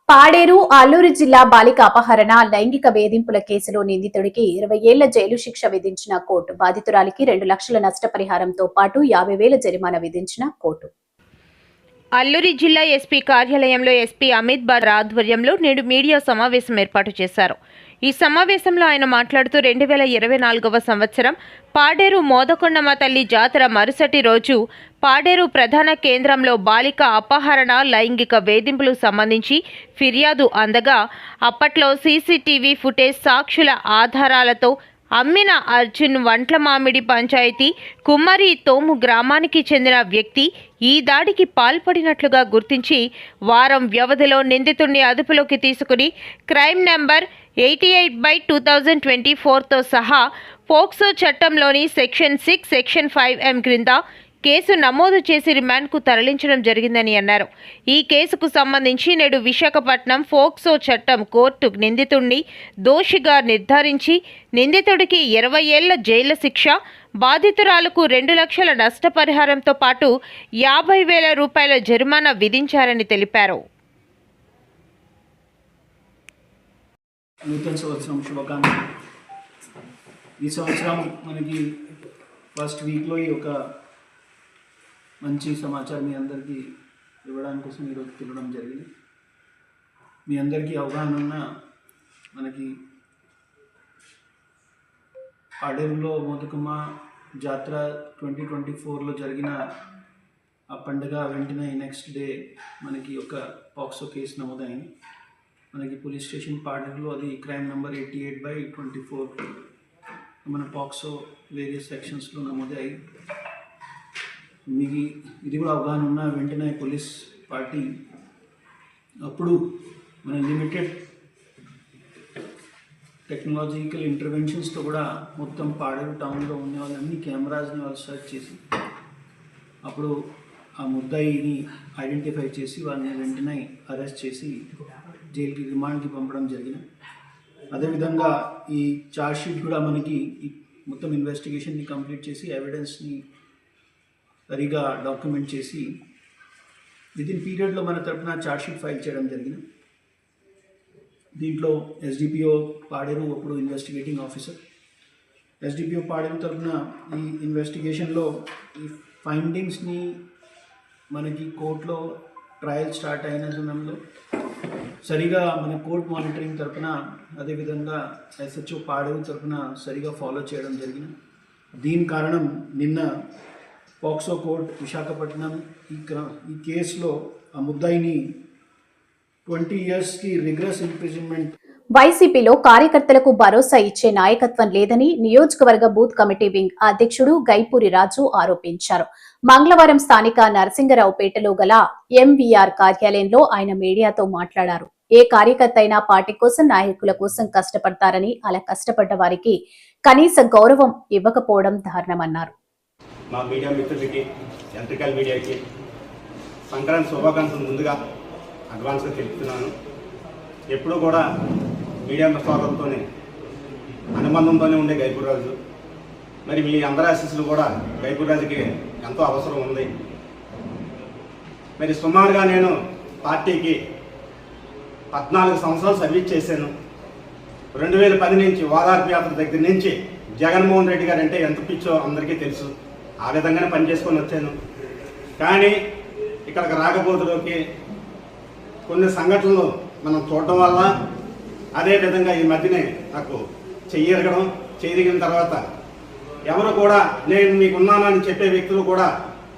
పాడేరు అల్లూరు జిల్లా బాలిక అపహరణ లైంగిక వేధింపుల కేసులో నిందితుడికి 20 ఏళ్ల జైలు శిక్ష విధించిన కోర్టు. బాధితురాలికి 2 లక్షల నష్టపరిహారంతో పాటు 50,000 జరిమానా విధించిన కోర్టు. అల్లూరి జిల్లా ఎస్పీ కార్యాలయంలో ఎస్పీ అమిత్ బార్ ఆధ్వర్యంలో నేడు మీడియా సమావేశం ఏర్పాటు చేశారు. ఈ సమావేశంలో ఆయన మాట్లాడుతూ 2024వ సంవత్సరం పాడేరు మోదకొండమ్మ తల్లి జాతర మరుసటి రోజు పాడేరు ప్రధాన కేంద్రంలో బాలిక అపహరణ లైంగిక వేధింపులకు సంబంధించి ఫిర్యాదు అందగా అప్పట్లో సీసీటీవీ ఫుటేజ్ సాక్షుల ఆధారాలతో అమ్మిన అర్జున్ వంట్లమామిడి పంచాయతీ కుమ్మరి తోము గ్రామానికి చెందిన వ్యక్తి ఈ దాడికి పాల్పడినట్లుగా గుర్తించి వారం వ్యవధిలో నిందితుడిని అదుపులోకి తీసుకుని క్రైమ్ నెంబర్ 88/2024తో సహా పోక్సో చట్టంలోని సెక్షన్ 6, సెక్షన్ 5M క్రింద కేసు నమోదు చేసి రిమాండ్కు తరలించడం జరిగిందని అన్నారు. ఈ కేసుకు సంబంధించి నేడు విశాఖపట్నం పోక్సో చట్టం కోర్టు నిందితుడిని దోషిగా నిర్ధారించి నిందితుడికి 20 ఏళ్ల జైలు శిక్ష, బాధితురాలకు 2 లక్షల నష్టపరిహారంతో పాటు 50,000 రూపాయల జరిమానా విధించారని తెలిపారు. నూతన సంవత్సరం శుభాకాంక్షలు. ఈ సంవత్సరం మనకి ఫస్ట్ వీక్లో ఈ ఒక మంచి సమాచారం మీ అందరికీ ఇవ్వడానికి కోసం ఈరోజు తిరగడం జరిగింది. మీ అందరికీ అవగాహన ఉన్న మనకి పాడేరులో మోదకమ్మ జాతర 2024లో జరిగిన ఆ పండుగ వెంటనే నెక్స్ట్ డే మనకి ఒక పాక్సో కేసు నమోదైంది. మనకి పోలీస్ స్టేషన్ పాడేరులో అది క్రైమ్ నెంబర్ 88/24 మన పాక్సో వేరియస్ సెక్షన్స్లో నమోదయ్యి మీకు ఇది కూడా అవగాహన ఉన్న వెంటనే పోలీస్ పార్టీ అప్పుడు మన లిమిటెడ్ టెక్నాలజికల్ ఇంటర్వెన్షన్స్తో కూడా మొత్తం పాడేరు టౌన్లో ఉన్న వాళ్ళన్ని కెమెరాస్ని వాళ్ళు సెర్చ్ చేసి అప్పుడు ఆ ముద్దాయిని ఐడెంటిఫై చేసి వాళ్ళని వెంటనే అరెస్ట్ చేసి జైలుకి రిమాండ్కి పంపడం జరిగింది. అదేవిధంగా ఈ ఛార్జ్షీట్ కూడా మనకి మొత్తం ఇన్వెస్టిగేషన్ని కంప్లీట్ చేసి ఎవిడెన్స్ని సరిగా డాక్యుమెంట్ చేసి విదిన్ పీరియడ్లో మన తరఫున ఛార్జ్షీట్ ఫైల్ చేయడం జరిగింది. దీంట్లో ఎస్డిపిఓ పాడేరు అప్పుడు ఇన్వెస్టిగేటింగ్ ఆఫీసర్, ఎస్డిపిఓ పాడేరు తరఫున ఈ ఇన్వెస్టిగేషన్లో ఈ ఫైండింగ్స్ని మనకి కోర్టులో ట్రయల్ స్టార్ట్ అయిన సమయంలో సరిగా మన కోర్ట్ మానిటరింగ్ తరఫున అదేవిధంగా ఎస్హెచ్ఓ పాడేరు తరఫున సరిగా ఫాలో చేయడం జరిగింది. దీని కారణం నిన్న పోక్సో కోర్ట్ విశాఖపట్నం ఈ కేసులో ఆ ముద్దాయిని 20 yearsకి రిగ్రెస్ ఇంప్రిజన్మెంట్. వైసీపీలో కార్యకర్తలకు భరోసా ఇచ్చే నాయకత్వం లేదని నియోజకవర్గ బూత్ కమిటీ వింగ్ అధ్యక్షుడు గైపూరి రాజు ఆరోపించారు. మంగళవారం స్థానిక నరసింగరావుపేటలో గల ఎంవీఆర్ కార్యాలయంలో ఆయన మీడియాతో మాట్లాడారు. ఏ కార్యకర్త అయినా పార్టీ కోసం, నాయకుల కోసం కష్టపడతారని, అలా కష్టపడ్డ వారికి కనీస గౌరవం ఇవ్వకపోవడం దారుణమన్నారు. మా మీడియా మిత్రులకి, ఎలక్ట్రికల్ మీడియాకి సంక్రాంతి శుభాకాంక్షలు ముందుగా అడ్వాన్స్గా తెలుపుతున్నాను. ఎప్పుడూ కూడా మీడియా స్వాగతంతోనే అనుబంధంతోనే ఉండే గైపూర్రాజు. మరి మీ అందరి ఆశీస్సులు కూడా గైపూర్రాజుకి ఎంతో అవసరం ఉంది. మరి సుమారుగా నేను పార్టీకి 14 సంవత్సరాలు సర్వీస్ చేశాను. 2010 నుంచి ఓదార్పు యాత్ర దగ్గర నుంచి జగన్మోహన్ రెడ్డి గారు అంటే ఎంత పిచ్చో అందరికీ తెలుసు. ఆ విధంగానే పనిచేసుకొని వచ్చాను. కానీ ఇక్కడికి రాకపోతులోకి కొన్ని సంఘటనలు మనం చూడటం వల్ల, అదేవిధంగా ఈ మధ్యనే నాకు చేయగలిగిన తర్వాత ఎవరు కూడా నేను మీకున్నానని చెప్పే వ్యక్తులు కూడా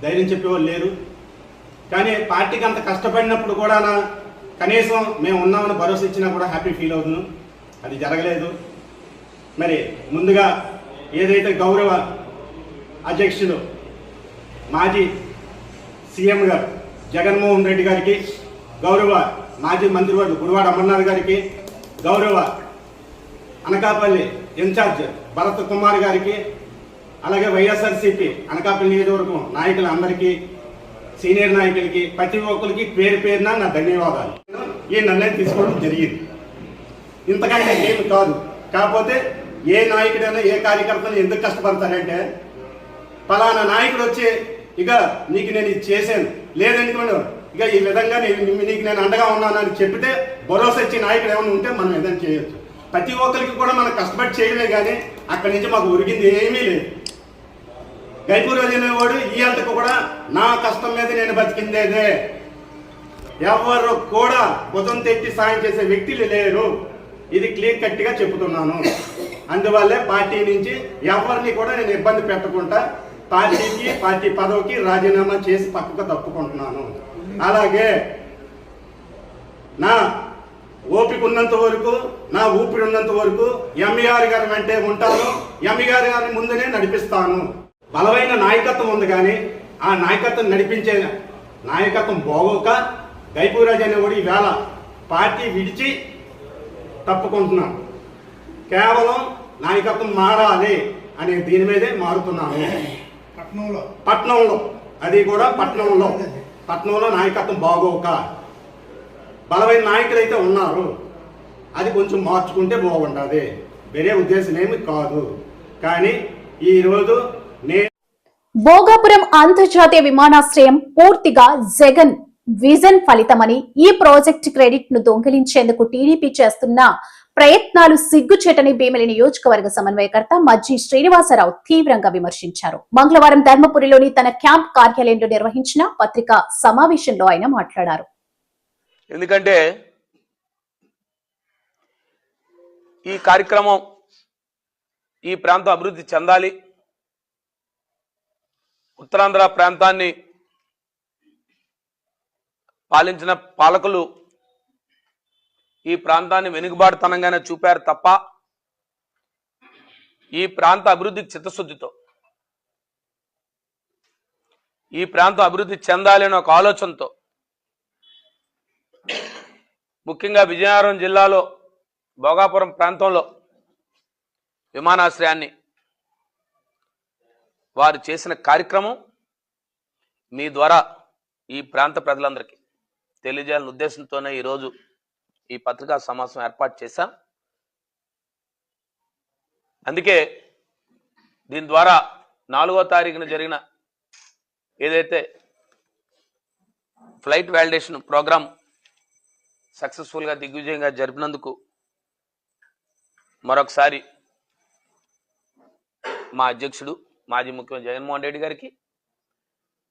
ధైర్యం చెప్పేవాళ్ళు లేరు. కానీ పార్టీకి అంత కష్టపడినప్పుడు కూడా కనీసం మేము ఉన్నామని భరోసా ఇచ్చినా కూడా హ్యాపీ ఫీల్ అవుతున్నాను. అది జరగలేదు. మరి ముందుగా ఏదైతే గౌరవ అధ్యక్షులు మాజీ సీఎం గారు జగన్మోహన్ రెడ్డి గారికి, గౌరవ మాజీ మంత్రివర్గ గుడివాడ అమర్నాథ్ గారికి, గౌరవ అనకాపల్లి ఇన్ఛార్జ్ భరత్ కుమార్ గారికి, అలాగే వైఎస్ఆర్సీపీ అనకాపల్లి నియోజకవర్గం నాయకులందరికీ, సీనియర్ నాయకులకి, ప్రతి ఒక్కరికి పేరు పేరున నా ధన్యవాదాలు. ఈ నిర్ణయం తీసుకోవడం జరిగింది. ఇంతకంటే ఏమి కాదు. కాకపోతే ఏ నాయకుడైనా ఏ కార్యకర్తను ఎందుకు కష్టపడతారంటే పలానా నాయకుడు వచ్చి ఇక నీకు నేను ఇది చేశాను లేదనుకోండి ఇక ఈ విధంగా నీకు నేను అండగా ఉన్నానని చెప్తే భరోసా ఇచ్చే నాయకుడు ఏమైనా ఉంటే మనం ఏదైనా చేయొచ్చు. ప్రతి ఒక్కరికి కూడా మనం కష్టపడి చేయడమే కానీ అక్కడి నుంచి మాకు ఉరిగింది ఏమీ లేదు. గైపూర్ అనేవాడు ఈ అంతకు కూడా నా కష్టం మీద నేను బతికిందేదే, ఎవరు కూడా భుజం తెచ్చి సాయం చేసే వ్యక్తులు లేరు. ఇది క్లియర్ కట్గా చెప్తున్నాను. అందువల్లే పార్టీ నుంచి ఎవరిని కూడా నేను ఇబ్బంది పెట్టకుండా పార్టీ పదవికి రాజీనామా చేసి పక్కకు తప్పుకుంటున్నాను. అలాగే నా ఓపిక ఉన్నంత వరకు, నా ఊపిరి ఉన్నంత వరకు ఎంఈఆర్ గారి వెంటే ఉంటాను, ఎంఈఆర్ గారి ముందునే నడిపిస్తాను. బలమైన నాయకత్వం ఉంది కానీ ఆ నాయకత్వం నడిపించే నాయకత్వం బాగోక గైపూరాజు అనేవాడు ఈవేళ పార్టీ విడిచి తప్పుకుంటున్నాను. కేవలం నాయకత్వం మారాలి అనే దీని మీదే మారుతున్నాను. పట్నంలో అది కూడా పట్నంలో నాయకత్వం బాగోక బలమైన నాయకులు అయితే ఉన్నారు, అది కొంచెం మార్చుకుంటే బాగుంటుంది. వేరే ఉద్దేశం ఏమి కాదు. కానీ ఈరోజు భోగాపురం అంతర్జాతీయ విమానాశ్రయం పూర్తిగా జగన్ విజన్ ఫలితమని, ఈ ప్రాజెక్ట్ క్రెడిట్ ను దొంగిలించేందుకు టీడీపీ చేస్తున్న ప్రయత్నాలు సిగ్గుచేటని భీమిలి నియోజకవర్గ సమన్వయకర్త మజ్జి శ్రీనివాసరావు తీవ్రంగా విమర్శించారు. మంగళవారం ధర్మపురిలోని తన క్యాంప్ కార్యాలయంలో నిర్వహించిన పత్రికా సమావేశంలో ఆయన మాట్లాడారు. ఎందుకంటే ఈ కార్యక్రమం ఈ ప్రాంతం అభివృద్ధి చెందాలి, ఉత్తరాంధ్ర ప్రాంతాన్ని పాలించిన పాలకులు ఈ ప్రాంతాన్ని వెనుకబాటుతనంగానే చూపారు తప్ప ఈ ప్రాంత అభివృద్ధికి చిత్తశుద్ధితో ఈ ప్రాంతం అభివృద్ధి చెందాలి అనే ఒక ఆలోచనతో ముఖ్యంగా విజయనగరం జిల్లాలో భోగాపురం ప్రాంతంలో విమానాశ్రయాన్ని వారు చేసిన కార్యక్రమం మీ ద్వారా ఈ ప్రాంత ప్రజలందరికీ తెలియజేయాలనే ఉద్దేశంతోనే ఈరోజు ఈ పత్రికా సమావేశం ఏర్పాటు చేశాం. అందుకే దీని ద్వారా 4వ తారీఖున జరిగిన ఏదైతే ఫ్లైట్ వాలిడేషన్ ప్రోగ్రాం సక్సెస్ఫుల్గా దిగ్విజయంగా జరిపినందుకు మరొకసారి మా అధ్యక్షుడు మాజీ ముఖ్యమంత్రి జగన్మోహన్ రెడ్డి గారికి,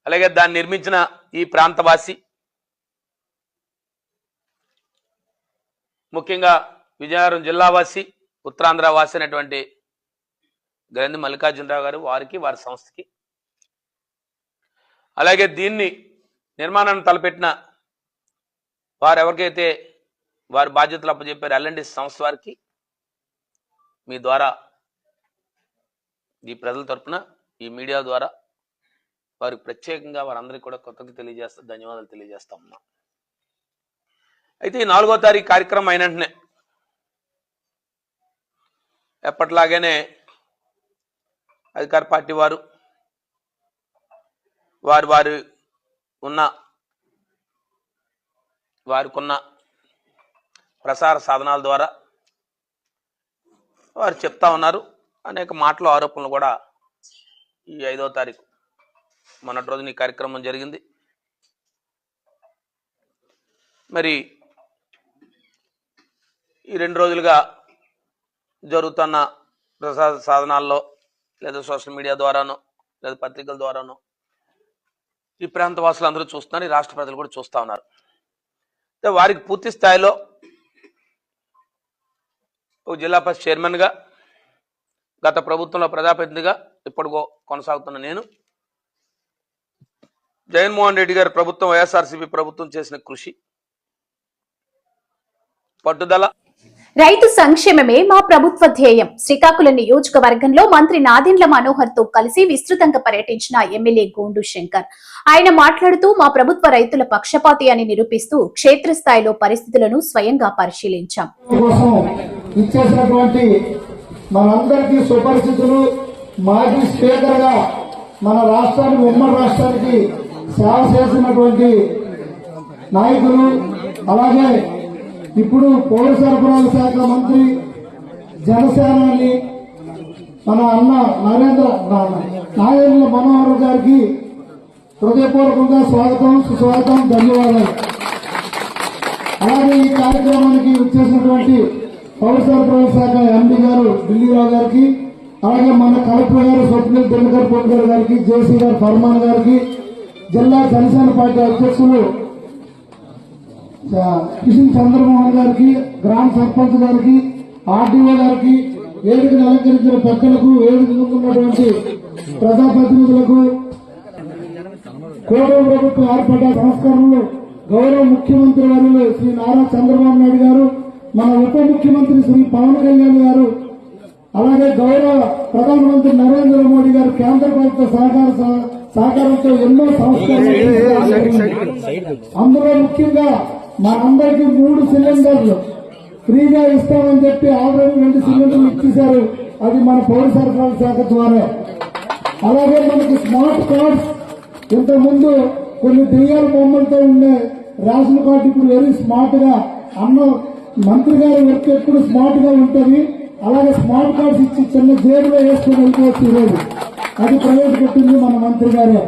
అలాగే దాన్ని నిర్మించిన ఈ ప్రాంతవాసి ముఖ్యంగా విజయనగరం జిల్లావాసి ఉత్తరాంధ్ర వాసి అయినటువంటి గ్రంథి మల్లికార్జునరావు గారు వారికి వారి సంస్థకి, అలాగే దీన్ని నిర్మాణాన్ని తలపెట్టిన వారు ఎవరికైతే వారి బాధ్యతలు అప్పచెప్పారు ఎల్ఎండి సంస్థ వారికి మీ ద్వారా ఈ ప్రజల తరపున ఈ మీడియా ద్వారా వారికి ప్రత్యేకంగా వారందరికీ కూడా కొత్తగా ధన్యవాదాలు తెలియజేస్తా ఉన్నా. అయితే ఈ 4వ తారీఖు కార్యక్రమం అయిన వెంటనే ఎప్పటిలాగానే అధికార పార్టీ వారికున్న ప్రసార సాధనాల ద్వారా వారు చెప్తా ఉన్నారు. అనేక మాటలు ఆరోపణలు కూడా ఈ 5వ తారీఖు మొన్నటి రోజున ఈ కార్యక్రమం జరిగింది. మరి ఈ 2 రోజులుగా జరుగుతున్న ప్రసార సాధనాల్లో లేదా సోషల్ మీడియా ద్వారానో లేదా పత్రికల ద్వారానో ఈ ప్రాంత వాసులు అందరూ చూస్తున్నారు, ఈ రాష్ట్ర ప్రజలు కూడా చూస్తూ ఉన్నారు. వారికి పూర్తి స్థాయిలో ఒక జిల్లా పరిషత్ చైర్మన్గా గత ప్రభుత్వంలో ప్రజాప్రతినిధిగా ఇప్పటికో కొనసాగుతున్న నేను జగన్మోహన్ రెడ్డి గారి ప్రభుత్వం వైఎస్ఆర్సీపీ ప్రభుత్వం చేసిన కృషి పట్టుదల రైతు సంక్షేమమే మా ప్రభుత్వ ధ్యేయం. శ్రీకాకుళం నియోజకవర్గంలో మంత్రి నాదెండ్ల మనోహర్ తో కలిసి విస్తృతంగా పర్యటించిన ఎమ్మెల్యే గోండు శంకర్ ఆయన మాట్లాడుతూ మా ప్రభుత్వ రైతుల పక్షపాతి అని నిరూపిస్తూ క్షేత్రస్థాయిలో పరిస్థితులను స్వయంగా పరిశీలించాం. మనందరికీ సుపరిచితులు మాజీ స్పీకర్ గా మన రాష్ట్రానికి ఉమ్మడి రాష్ట్రానికి సేవ చేసినటువంటి నాయకులు, అలాగే ఇప్పుడు పౌర సరఫరాల శాఖ మంత్రి జనసేనాని మన అన్న నాగేంద్ర మనోహర్ గారికి హృదయపూర్వకంగా స్వాగతం, సుస్వాగతం, ధన్యవాదాలు. అలాగే ఈ కార్యక్రమానికి వచ్చేసినటువంటి పౌర సరఫరాల శాఖ ఎండీ గారు ఢిల్లీరావు గారికి, అలాగే మన కలెక్టర్ గారు స్వప్నిల్ దినకర్ పొంగర్ గారికి, జేసీ గారు ఫర్మాన్ గారికి, జిల్లా జనసేన పార్టీ అధ్యక్షులు కిషన్ చంద్రమోహన్ గారికి, గ్రామ సర్పంచ్ గారికి, ఆర్డీఓ గారికి, వేదికను అలంకరించిన పెద్దలకు, వేదిక ఉన్నటువంటి ప్రజాప్రతినిధులకు, కూటమి ప్రభుత్వం ఏర్పడ్డ సంస్కరణలు గౌరవ ముఖ్యమంత్రి వర్యులు శ్రీ నారా చంద్రబాబు నాయుడు గారు, మన ఉప ముఖ్యమంత్రి శ్రీ పవన్ కళ్యాణ్ గారు, అలాగే గౌరవ ప్రధానమంత్రి నరేంద్ర మోడీ గారు కేంద్ర ప్రభుత్వ సహకారంతో ఎన్నో సంస్కరణలు, అందులో ముఖ్యంగా మనందరికీ 3 సిలిండర్లు ఫ్రీగా ఇస్తామని చెప్పి ఆల్రెడీ 2 సిలిండర్లు ఇచ్చేశారు. అది మన పౌర సరఫరాల శాఖ ద్వారా. అలాగే మనకి స్మార్ట్ కార్డ్స్, ఇంతకుముందు కొన్ని దెయ్యాల బొమ్మలతో ఉండే రేషన్ కార్డు ఇప్పుడు వెరీ స్మార్ట్ గా అన్న మంత్రి గారి వర్క్ ఎప్పుడు స్మార్ట్ గా ఉంటుంది. అలాగే స్మార్ట్ కార్డ్స్ ఇచ్చి చిన్న జేబులో వేసుకుని వెళ్ళిపోవచ్చు ఈరోజు. అది ప్రవేశపెట్టింది మన మంత్రి గారే.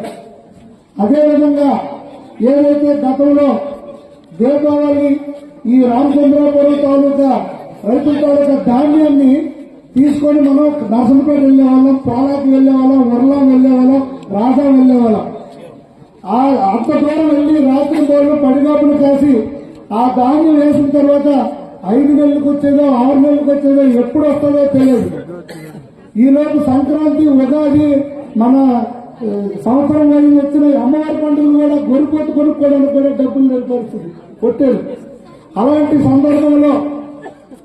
అదేవిధంగా ఏదైతే గతంలో దీపావళి ఈ రామచంద్రాపురం తాలూకా రైతుల తాలూకా ధాన్యాన్ని తీసుకొని మనం నర్సంపేట వెళ్లేవాళ్ళం, పాలాకి వెళ్లేవాళ్ళం, ఉర్లాం వెళ్లేవాళ్ళం, రాజా వెళ్లేవాళ్ళం. అంత దూరం వెళ్లి రాత్రి బోర్లు పడిగాపులు కాసి ఆ ధాన్యం వేసిన తర్వాత 5 నెలలకు వచ్చేదో 6 నెలలకు వచ్చేదో ఎప్పుడు వస్తుందో తెలియదు. ఈలోపు సంక్రాంతి, ఉగాది, మన సంవత్సరం కలిగి వచ్చిన అమ్మవారి పండుగలు కూడా గొరిపోతు కొనుక్కోవడానికి కూడా డబ్బులు లేని పరిస్థితి కొట్టారు. అలాంటి సందర్భంలో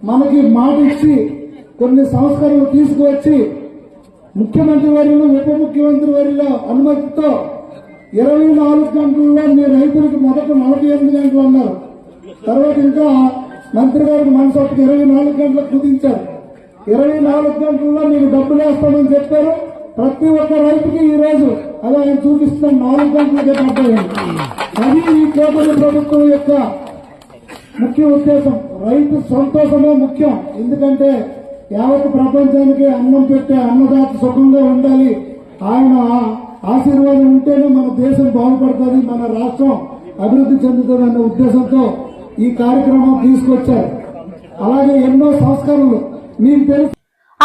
మనకి మాట ఇచ్చి కొన్ని సంస్కరణలు తీసుకువచ్చి ముఖ్యమంత్రి వర్యులు, ఉప ముఖ్యమంత్రి వర్యుల అనుమతితో 24 గంటల్లో మీ రైతులకు మొదట 48 గంటలు అన్నారు. తర్వాత ఇంకా మంత్రి గారికి మనసు 24 గంటలకు కుదించారు. 24 గంటల్లో మీకు డబ్బులు వేస్తామని చెప్పారు. ప్రతి ఒక్క రైతుకి ఈ రోజు అలా ఆయన చూపిస్తున్నాం 4 గంటలకే పడ్డాయండి. అది ఈ కూటమి ప్రభుత్వం యొక్క ముఖ్య ఉద్దేశం. రైతు సంతోషమే ముఖ్యం. ఎందుకంటే యావత్ ప్రపంచానికి అన్నం పెట్టే అన్నదాత సుఖంగా ఉండాలి. ఆయన ఆశీర్వాదం ఉంటేనే మన దేశం బాగుపడుతుంది, మన రాష్ట్రం అభివృద్ధి చెందుతుంది అనే ఉద్దేశంతో ఈ కార్యక్రమం తీసుకొచ్చారు. అలాగే ఎన్నో సంస్కరణలు మీకు తెలుసు.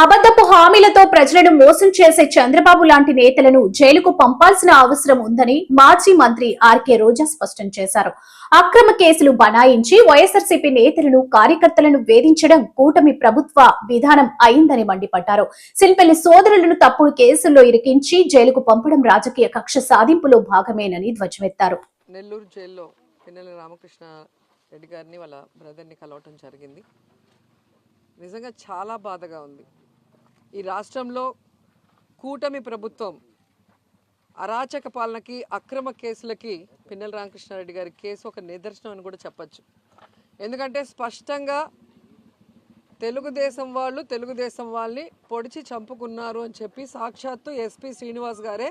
అబద్ధపు హామీలతో ప్రజలను మోసం చేసే చంద్రబాబు లాంటి నేతలను జైలుకు పంపాల్సిన అవసరం ఉందని మాజీ మంత్రి ఆర్కే రోజా స్పష్టం చేశారు. అక్రమ కేసులు బనాయించి వైఎస్ఆర్సీపీ నేతలను, కార్యకర్తలను వేధించడం కూటమి ప్రభుత్వ విధానం అయిందని మండిపడ్డారు. సిల్పెల్లి సోదరులను తప్పుడు కేసుల్లో ఇరికించి జైలుకు పంపడం రాజకీయ కక్ష సాధింపులో భాగమేనని ధ్వజమెత్తారు. నెల్లూరు జైల్లో పిన్నెల రామకృష్ణ రెడ్డి గారిని వాళ్ళ బ్రదర్ని కలవటం జరిగింది. నిజంగా చాలా బాధగా ఉంది. ఈ రాష్ట్రంలో కూటమి ప్రభుత్వం అరాచక పాలనకి, అక్రమ కేసులకి పిన్నెల రామకృష్ణారెడ్డి గారి కేసు ఒక నిదర్శనం అని కూడా చెప్పచ్చు. ఎందుకంటే స్పష్టంగా తెలుగుదేశం వాళ్ళని పొడిచి చంపుకున్నారు అని చెప్పి సాక్షాత్తు ఎస్పీ శ్రీనివాస్ గారే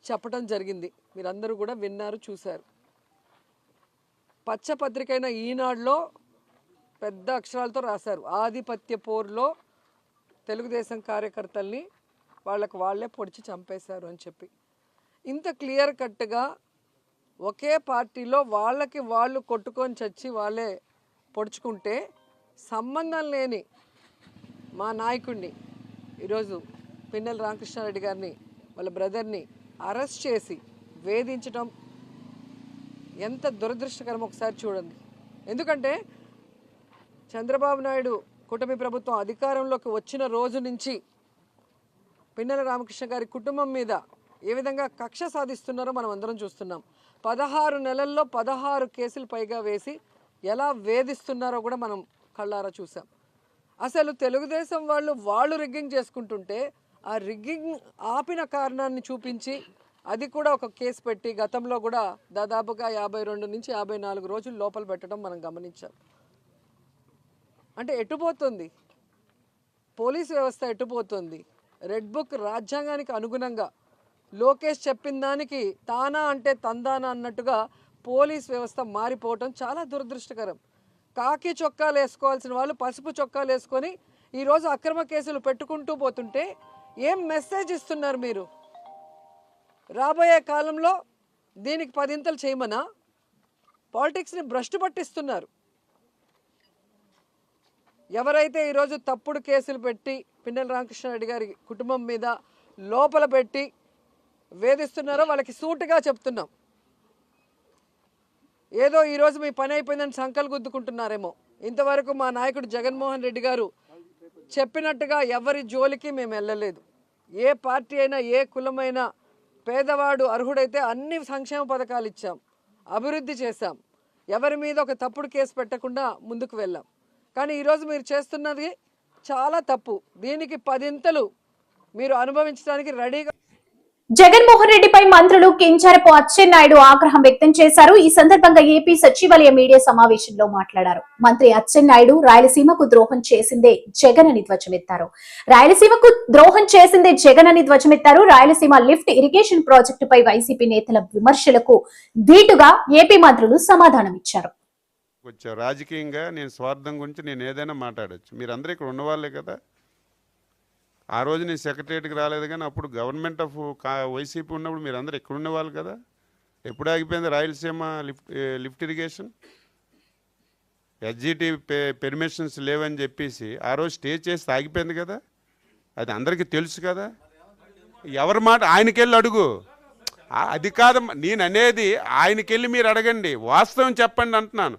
చెప్పడం జరిగింది. మీరందరూ కూడా విన్నారు, చూశారు. పచ్చపత్రికైన ఈనాడులో పెద్ద అక్షరాలతో రాశారు, ఆధిపత్య పోరులో తెలుగుదేశం కార్యకర్తల్ని వాళ్ళే పొడిచి చంపేశారు అని చెప్పి. ఇంత క్లియర్ కట్గా ఒకే పార్టీలో వాళ్ళకి వాళ్ళు కొట్టుకొని చచ్చి వాళ్ళే పొడుచుకుంటే సంబంధం లేని మా నాయకుడిని ఈరోజు పిన్నెల రామకృష్ణారెడ్డి గారిని, వాళ్ళ బ్రదర్ని అరెస్ట్ చేసి వేధించడం ఎంత దురదృష్టకరం ఒకసారి చూడండి. ఎందుకంటే చంద్రబాబు నాయుడు కూటమి ప్రభుత్వం అధికారంలోకి వచ్చిన రోజు నుంచి పిన్నెల రామకృష్ణ గారి కుటుంబం మీద ఏ విధంగా కక్ష సాధిస్తున్నారో మనం అందరం చూస్తున్నాం. 16 నెలల్లో 16 కేసులు పైగా వేసి ఎలా వేధిస్తున్నారో కూడా మనం కళ్ళారా చూసాం. అసలు తెలుగుదేశం వాళ్ళు రిగ్గింగ్ చేసుకుంటుంటే ఆ రిగ్గింగ్ ఆపిన కారణాన్ని చూపించి అది కూడా ఒక కేసు పెట్టి గతంలో కూడా దాదాపుగా 52 నుంచి 54 రోజులు లోపల పెట్టడం మనం గమనించాం. అంటే ఎటుపోతుంది పోలీసు వ్యవస్థ, ఎటుపోతుంది? రెడ్ బుక్ రాజ్యాంగానికి అనుగుణంగా లోకేష్ చెప్పిన దానికి తానా అంటే తందానా అన్నట్టుగా పోలీస్ వ్యవస్థ మారిపోవటం చాలా దురదృష్టకరం. కాకి చొక్కాలు వేసుకోవాల్సిన వాళ్ళు పసుపు చొక్కాలు వేసుకొని ఈరోజు అక్రమ కేసులు పెట్టుకుంటూ పోతుంటే ఏం మెసేజ్ ఇస్తున్నారు మీరు? రాబోయే కాలంలో దీనికి 10 ఇంతలు చేయమనా? పాలిటిక్స్ని భ్రష్టు పట్టిస్తున్నారు. ఎవరైతే ఈరోజు తప్పుడు కేసులు పెట్టి పిన్నెల రామకృష్ణారెడ్డి గారి కుటుంబం మీద లోపల పెట్టి వేధిస్తున్నారో వాళ్ళకి సూటిగా చెప్తున్నాం. ఏదో ఈరోజు మీ పని అయిపోయిందని సంకలు గుద్దుకుంటున్నారేమో. ఇంతవరకు మా నాయకుడు జగన్మోహన్ రెడ్డి గారు చెప్పినట్టుగా ఎవరి జోలికి మేము వెళ్ళలేదు. ఏ పార్టీ అయినా ఏ కులమైనా పేదవాడు అర్హుడైతే అన్ని సంక్షేమ పథకాలు ఇచ్చాం, అభివృద్ధి చేశాం, ఎవరి మీద ఒక తప్పుడు కేసు పెట్టకుండా ముందుకు వెళ్ళాం. కానీ ఈరోజు మీరు చేస్తున్నది చాలా తప్పు. దీనికి 10 ఇంతలు మీరు అనుభవించడానికి రెడీగా. జగన్మోహన్ రెడ్డిపై మంత్రులు కింజరపు అచ్చెన్నాయుడు ఆగ్రహం వ్యక్తం చేశారు. ఈ సందర్భంగా ఏపీ సచివాలయ మీడియా సమావేశంలో మాట్లాడారు. మంత్రి అచ్చెన్నాయుడు రాయలసీమకు ద్రోహం చేసిందే జగన్ అని ధ్వజమెత్తారు. రాయలసీమకు ద్రోహం చేసిందే జగన్ అని ధ్వజమెత్తారు. రాయలసీమ లిఫ్ట్ ఇరిగేషన్ ప్రాజెక్టుపై వైసీపీ నేతల విమర్శలకు ధీటుగా ఏపీ మంత్రులు సమాధానమిచ్చారు. రాజకీయంగా నేను స్వార్థం గురించి నేను ఏదైనా మాట్లాడచ్చు. మీరందరూ ఇక్కడ ఉన్నవాళ్ళే కదా. ఆ రోజు నేను సెక్రటరియట్కి రాలేదు, కానీ అప్పుడు గవర్నమెంట్ ఆఫ్ వైసీపీ ఉన్నప్పుడు మీరందరూ ఇక్కడ ఉన్నవాళ్ళు కదా. ఎప్పుడు ఆగిపోయింది Rayalaseema lift irrigation? SGT permissions లేవని చెప్పేసి ఆ రోజు స్టే చేసి ఆగిపోయింది కదా. అది అందరికీ తెలుసు కదా. ఎవరి మాట ఆయనకెళ్ళి అడుగు. అది కాదు నేను అనేది, ఆయనకెళ్ళి మీరు అడగండి, వాస్తవం చెప్పండి అంటున్నాను.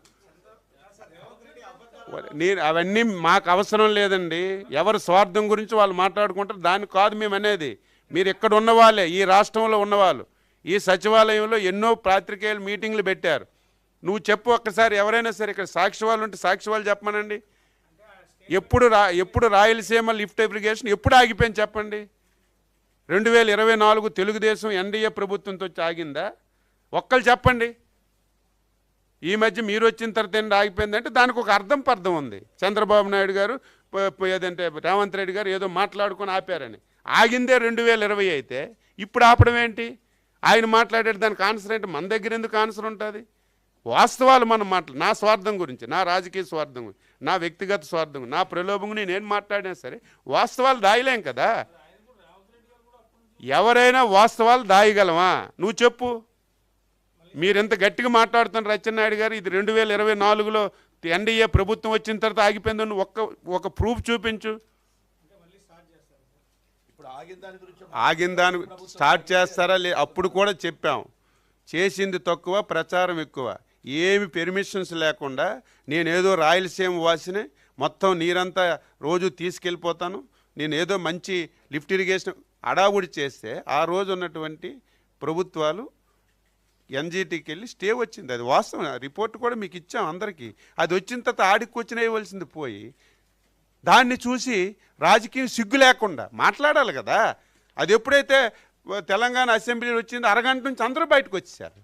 నేను అవన్నీ మాకు అవసరం లేదండి. ఎవరు స్వార్థం గురించి వాళ్ళు మాట్లాడుకుంటారు, దాన్ని కాదు మేము అనేది. మీరు ఇక్కడ ఉన్నవాళ్ళే, ఈ రాష్ట్రంలో ఉన్నవాళ్ళు, ఈ సచివాలయంలో ఎన్నో పాత్రికేయులు మీటింగ్లు పెట్టారు. నువ్వు చెప్పు ఒక్కసారి, ఎవరైనా సరే ఇక్కడ సాక్షి వాళ్ళు ఉంటే సాక్షి వాళ్ళు చెప్పమనండి. ఎప్పుడు రాయలసీమ లిఫ్ట్ ఇరిగేషన్ ఎప్పుడు ఆగిపోయింది చెప్పండి? 2024 తెలుగుదేశం ఎన్డీఏ ప్రభుత్వంతో ఆగిందా? ఒక్కళ్ళు చెప్పండి. ఈ మధ్య మీరు వచ్చిన తర్వాత ఏంటి ఆగిపోయిందంటే దానికి ఒక అర్థం పర్థం ఉంది. చంద్రబాబు నాయుడు గారు ఏదంటే రేవంత్ రెడ్డి గారు ఏదో మాట్లాడుకొని ఆపారని. ఆగిందే 2020 అయితే ఇప్పుడు ఆపడం ఏంటి? ఆయన మాట్లాడేది దానికి ఆన్సర్ ఏంటి? మన దగ్గర ఎందుకు ఆన్సర్ ఉంటుంది? వాస్తవాలు మనం నా స్వార్థం గురించి, నా రాజకీయ స్వార్థం గురించి, నా వ్యక్తిగత స్వార్థం, నా ప్రలోభం నేను మాట్లాడినా సరే వాస్తవాలు దాయలేం కదా. ఎవరైనా వాస్తవాలు దాయగలమా? నువ్వు చెప్పు. మీరెంత గట్టిగా మాట్లాడుతున్నారు అచ్చెన్నాయుడు గారు. ఇది 2024లో ఎన్డీఏ ప్రభుత్వం వచ్చిన తర్వాత ఆగిపోయిందని ఒక ప్రూఫ్ చూపించు. ఆగిన దాని స్టార్ట్ చేస్తారా? అప్పుడు కూడా చెప్పాం, చేసింది తక్కువ, ప్రచారం ఎక్కువ. ఏమి పెర్మిషన్స్ లేకుండా నేనేదో రాయలసీమ వాసిని, మొత్తం నీరంతా రోజు తీసుకెళ్ళిపోతాను, నేను ఏదో మంచి లిఫ్ట్ ఇరిగేషన్ అడావుడి చేస్తే ఆ రోజు ఉన్నటువంటి ప్రభుత్వాలు ఎన్జిటికి వెళ్ళి స్టే వచ్చింది. అది వాస్తవం. రిపోర్ట్ కూడా మీకు ఇచ్చాం అందరికీ. అది వచ్చిన తర్వాత ఆడికి వచ్చిన ఇవ్వాల్సింది పోయి దాన్ని చూసి రాజకీయం సిగ్గు లేకుండా మాట్లాడాలి కదా. అది ఎప్పుడైతే తెలంగాణ అసెంబ్లీ వచ్చిందో అరగంట నుంచి అందరూ బయటకు వచ్చేసారు.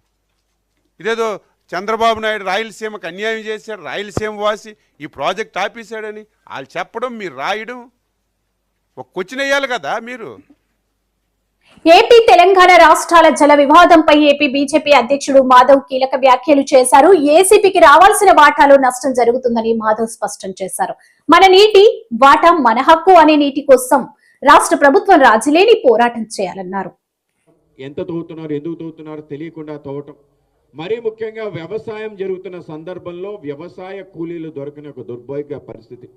ఇదేదో చంద్రబాబు నాయుడు రాయలసీమకు అన్యాయం చేశాడు, రాయలసీమ వాసి ఈ ప్రాజెక్ట్ ఆపేశాడని వాళ్ళు చెప్పడం, మీరు రాయడం, ఒక క్వశ్చన్ వేయాలి కదా మీరు. ఏపీ తెలంగాణ రాష్ట్రాల జల వివాదంపై ఏపీ బీజేపీ అధ్యక్షుడు మాధవ్ కీలక వ్యాఖ్యలు చేశారు. ఏసీపీకి రావాల్సిన వాటాలో నష్టం జరుగుతుందని మాధవ్ స్పష్టం చేశారు. మన నీటి వాటా మన హక్కు అనే నీటి కోసం రాష్ట్ర ప్రభుత్వం రాజీలేని పోరాటం చేయాలన్నారు. ఎంత తవ్వుతున్నారు, ఎందుకు తవ్వుతున్నారు తెలియకుండా తవ్వటం, మరీ ముఖ్యంగా వ్యవసాయం జరుగుతున్న సందర్భంలో వ్యవసాయ కూలీలు దొరకని ఒక దుర్భోగ్య పరిస్థితి,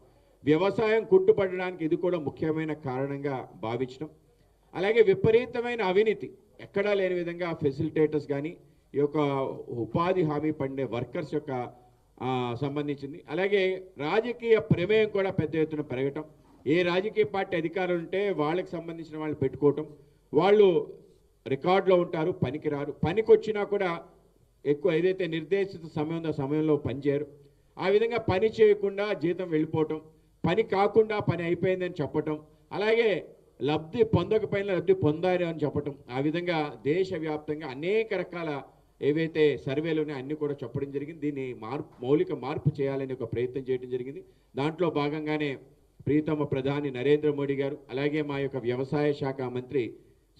వ్యవసాయం కుంటుపడడానికి ఇది కూడా ముఖ్యమైన కారణంగా భావించడం. అలాగే విపరీతమైన అవినీతి, ఎక్కడా లేని విధంగా ఫెసిలిటేటర్స్ కానీ ఈ యొక్క ఉపాధి హామీ పండే వర్కర్స్ యొక్క సంబంధించింది. అలాగే రాజకీయ ప్రమేయం కూడా పెద్ద ఎత్తున పెరగటం. ఏ రాజకీయ పార్టీ అధికారులు ఉంటే వాళ్ళకి సంబంధించిన వాళ్ళు పెట్టుకోవటం, వాళ్ళు రికార్డులో ఉంటారు, పనికి రారు, పనికి వచ్చినా కూడా ఎక్కువ ఏదైతే నిర్దేశిత సమయంలో పనిచేయరు. ఆ విధంగా పని చేయకుండా జీతం వెళ్ళిపోవటం, పని కాకుండా పని అయిపోయిందని చెప్పటం, అలాగే లబ్ధి పొందకపోయినా లబ్ధి పొందారు అని చెప్పటం. ఆ విధంగా దేశవ్యాప్తంగా అనేక రకాల ఏవైతే సర్వేలు ఉన్నాయో అన్నీ కూడా చెప్పడం జరిగింది. దీన్ని మౌలిక మార్పు చేయాలని ఒక ప్రయత్నం చేయడం జరిగింది. దాంట్లో భాగంగానే ప్రీతమ ప్రధాని నరేంద్ర మోడీ గారు, అలాగే మా యొక్క వ్యవసాయ శాఖ మంత్రి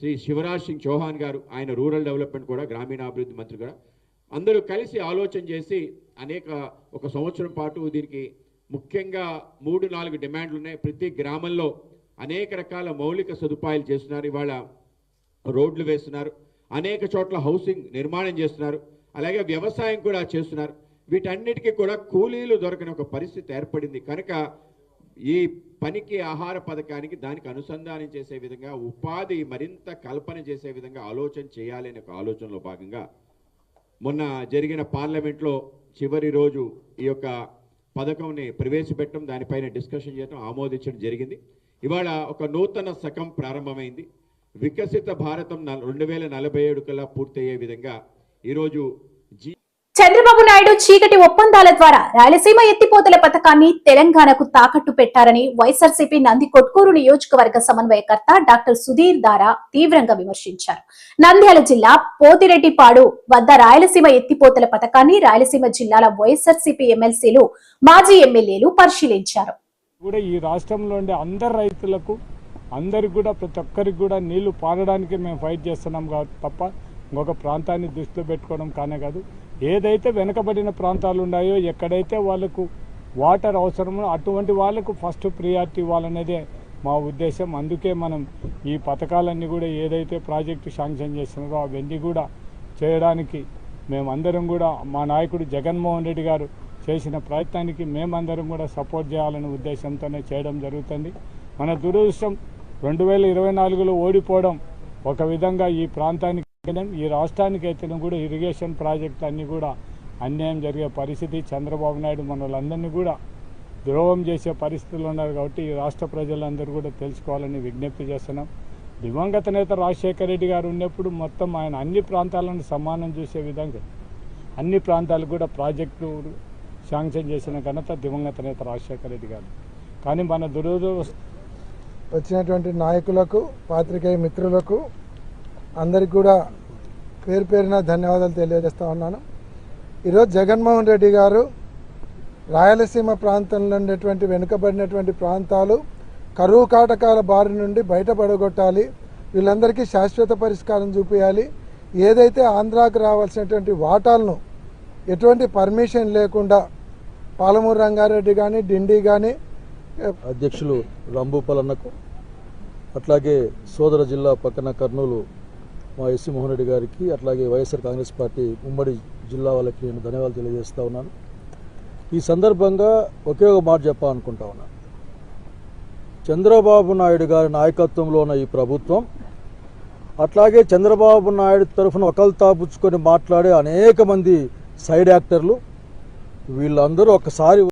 శ్రీ శివరాజ్ సింగ్ చౌహాన్ గారు, ఆయన రూరల్ డెవలప్మెంట్ కూడా గ్రామీణాభివృద్ధి మంత్రి కూడా, అందరూ కలిసి ఆలోచన చేసి ఒక సంవత్సరం పాటు దీనికి ముఖ్యంగా 3-4 డిమాండ్లు ఉన్నాయి. ప్రతి గ్రామంలో అనేక రకాల మౌలిక సదుపాయాలు చేస్తున్నారు. ఇవాళ రోడ్లు వేస్తున్నారు, అనేక చోట్ల హౌసింగ్ నిర్మాణం చేస్తున్నారు, అలాగే వ్యవసాయం కూడా చేస్తున్నారు. వీటన్నిటికీ కూడా కూలీలు దొరకని ఒక పరిస్థితి ఏర్పడింది కనుక ఈ పనికి ఆహార పథకానికి దానికి అనుసంధానం చేసే విధంగా ఉపాధి మరింత కల్పన చేసే విధంగా ఆలోచన చేయాలి అనే ఒక ఆలోచనలో భాగంగా మొన్న జరిగిన పార్లమెంట్లో చివరి రోజు ఈ యొక్క పథకంని ప్రవేశపెట్టడం, దానిపైన డిస్కషన్ చేయడం, ఆమోదించడం జరిగింది. ఇవాళ ఒక నూతన శకం ప్రారంభమైంది. వికసిత భారతం 2047 కల్లా పూర్తయ్యే విధంగా ఈరోజు చంద్రబాబు నాయుడు చీకటి ఒప్పందాల ద్వారా రాయలసీమ ఎత్తిపోతల పథకాన్ని తెలంగాణకు తాకట్టు పెట్టారని వైఎస్ఆర్సీపీ నంది కొట్కూరు నియోజకవర్గ సమన్వయకర్త డాక్టర్ సుధీర్ దారా తీవ్రంగా విమర్శించారు. నంద్యాల జిల్లా పోతిరెడ్డిపాడు వద్ద రాయలసీమ ఎత్తిపోతల పథకాన్ని రాయలసీమ జిల్లాల వైఎస్ఆర్సీపీ ఎమ్మెల్సీలు, మాజీ ఎమ్మెల్యేలు పరిశీలించారు. కూడా ఈ రాష్ట్రంలో ఉండే అందరు రైతులకు అందరికి కూడా ప్రతి ఒక్కరికి కూడా నీళ్లు పారడానికి మేము ఫైట్ చేస్తున్నాం తప్ప ఇంకొక ప్రాంతాన్ని దృష్టిలో పెట్టుకోవడం కానే కాదు. ఏదైతే వెనుకబడిన ప్రాంతాలు ఉన్నాయో, ఎక్కడైతే వాళ్ళకు వాటర్ అవసరమో అటువంటి వాళ్ళకు ఫస్ట్ ప్రియారిటీ ఇవ్వాలనేదే మా ఉద్దేశం. అందుకే మనం ఈ పథకాలన్నీ కూడా ఏదైతే ప్రాజెక్టు శాంక్షన్ చేస్తున్నారో అవన్నీ కూడా చేయడానికి మేమందరం కూడా మా నాయకుడు జగన్మోహన్ రెడ్డి గారు చేసిన ప్రయత్నానికి మేమందరం కూడా సపోర్ట్ చేయాలనే ఉద్దేశంతోనే చేయడం జరుగుతుంది. మన దురదృష్టం 2024లో ఓడిపోవడం ఒక విధంగా ఈ ప్రాంతానికి, ఈ రాష్ట్రానికి అయితే కూడా ఇరిగేషన్ ప్రాజెక్టు అన్నీ కూడా అన్యాయం జరిగే పరిస్థితి. చంద్రబాబు నాయుడు మనలందరినీ కూడా ద్రోహం చేసే పరిస్థితులు ఉన్నారు కాబట్టి ఈ రాష్ట్ర ప్రజలందరూ కూడా తెలుసుకోవాలని విజ్ఞప్తి చేస్తున్నాం. దివంగత నేత రాజశేఖర రెడ్డి గారు ఉన్నప్పుడు మొత్తం ఆయన అన్ని ప్రాంతాలను సమానం చూసే విధంగా అన్ని ప్రాంతాలకు కూడా ప్రాజెక్టులు శాంక్షన్ చేసిన ఘనత దివంగత నేత రాజశేఖర రెడ్డి గారు. కానీ మన దురదృష్టం వచ్చినటువంటి నాయకులకు, పాత్రికేయ మిత్రులకు అందరికీ కూడా పేరు పేరున ధన్యవాదాలు తెలియజేస్తా ఉన్నాను. ఈరోజు జగన్మోహన్ రెడ్డి గారు రాయలసీమ ప్రాంతంలో ఉండేటువంటి వెనుకబడినటువంటి ప్రాంతాలు కరువు కాటకాల బారి నుండి బయటపడగొట్టాలి, వీళ్ళందరికీ శాశ్వత పరిష్కారం చూపించాలి, ఏదైతే ఆంధ్రాకు రావాల్సినటువంటి వాటాలను ఎటువంటి పర్మిషన్ లేకుండా పాలమూరు రంగారెడ్డి కానీ, డిండి కానీ, అధ్యక్షులు రంభూపాలన్నకు, అట్లాగే సోదర జిల్లా పక్కన కర్నూలు మా ఎస్సీ మోహన్ రెడ్డి గారికి, అట్లాగే వైఎస్ఆర్ కాంగ్రెస్ పార్టీ ఉమ్మడి జిల్లా వాళ్ళకి నేను ధన్యవాదాలు తెలియజేస్తా ఉన్నాను. ఈ సందర్భంగా ఒకే ఒక మాట చెప్పాలనుకుంటా ఉన్నాను. చంద్రబాబు నాయుడు గారి నాయకత్వంలో ఉన్న ఈ ప్రభుత్వం, అట్లాగే చంద్రబాబు నాయుడు తరఫున ఒకల్తాపుచ్చుకొని మాట్లాడే అనేక మంది సైడ్ యాక్టర్లు, వీళ్ళందరూ ఒక్కసారి